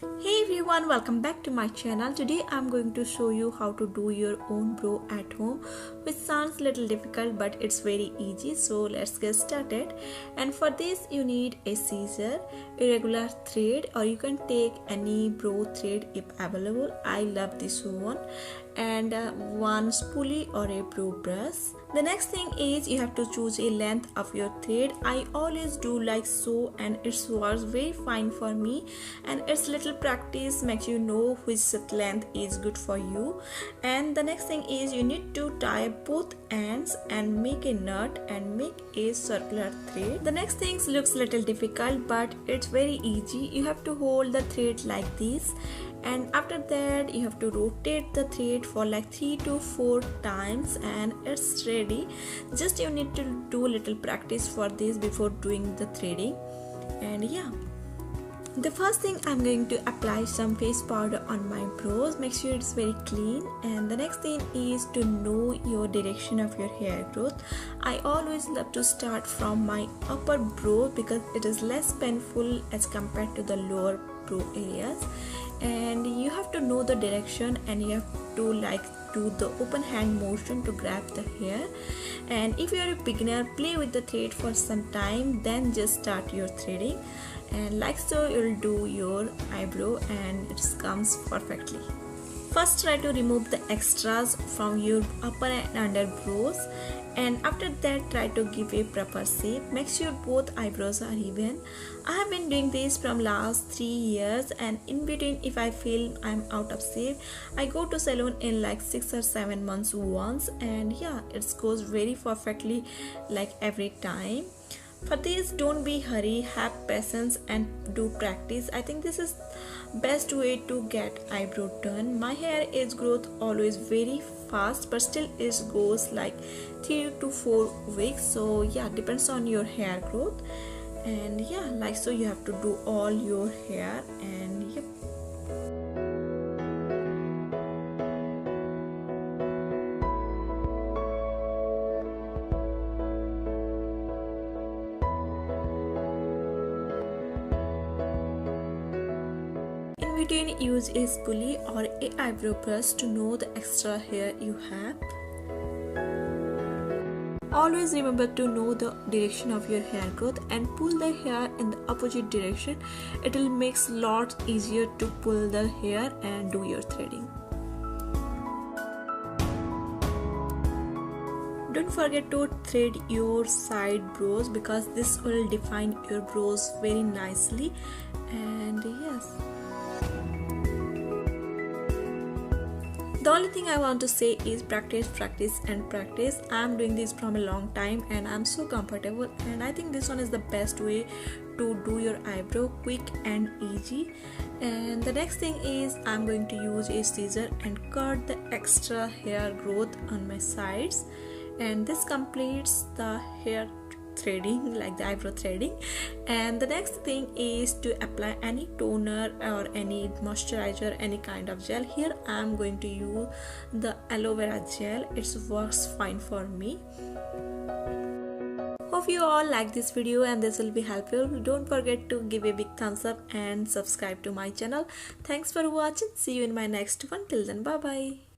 Hey everyone, welcome back to my channel. Today I'm going to show you how to do your own brow at home, which sounds a little difficult but it's very easy. So let's get started. And for this you need a scissor, a regular thread, or you can take any brow thread if available. I love this one, and one spoolie or a brow brush. The next thing is you have to choose a length of your thread. I always do like so, and it works very fine for me, and it's little practice makes you know which length is good for you. And the next thing is you need to tie both ends and make a knot and make a circular thread. The next thing looks little difficult but it's very easy. You have to hold the thread like this, and after that you have to rotate the thread for like 3 to 4 times and it's ready. Just you need to do a little practice for this before doing the threading. And yeah, the first thing I'm going to apply some face powder on my brows. Make sure it's very clean. And the next thing is to know your direction of your hair growth. I always love to start from my upper brow because it is less painful as compared to the lower brow areas. And you have to know the direction, and you have to like do the open hand motion to grab the hair. And if you are a beginner, play with the thread for some time, then just start your threading. And like so you'll do your eyebrow and it comes perfectly. First try to remove the extras from your upper and under brows, and after that try to give a proper shape. Make sure both eyebrows are even. I have been doing this from last 3 years, and in between if I feel I'm out of shape, I go to salon in like 6 or 7 months once, and yeah, it goes very perfectly like every time. For this, don't be hurry, have patience and do practice. I think this is best way to get eyebrow done. My hair age growth always very fast, but still it goes like 3 to 4 weeks. So yeah, depends on your hair growth. And yeah, like so you have to do all your hair. And yep. In between, use a spoolie or a eyebrow brush to know the extra hair you have. Always remember to know the direction of your hair growth and pull the hair in the opposite direction. It will make it lot easier to pull the hair and do your threading. Don't forget to thread your side brows because this will define your brows very nicely. And yes, the only thing I want to say is practice, practice and practice. I'm doing this from a long time and I'm so comfortable, and I think this one is the best way to do your eyebrow, quick and easy. And the next thing is I'm going to use a scissor and cut the extra hair growth on my sides, and this completes the hair threading, like the eyebrow threading. And the next thing is to apply any toner or any moisturizer, any kind of gel. Here I am going to use the aloe vera gel. It works fine for me. Hope you all like this video and this will be helpful. Don't forget to give a big thumbs up and subscribe to my channel. Thanks for watching. See you in my next one. Till then, bye bye.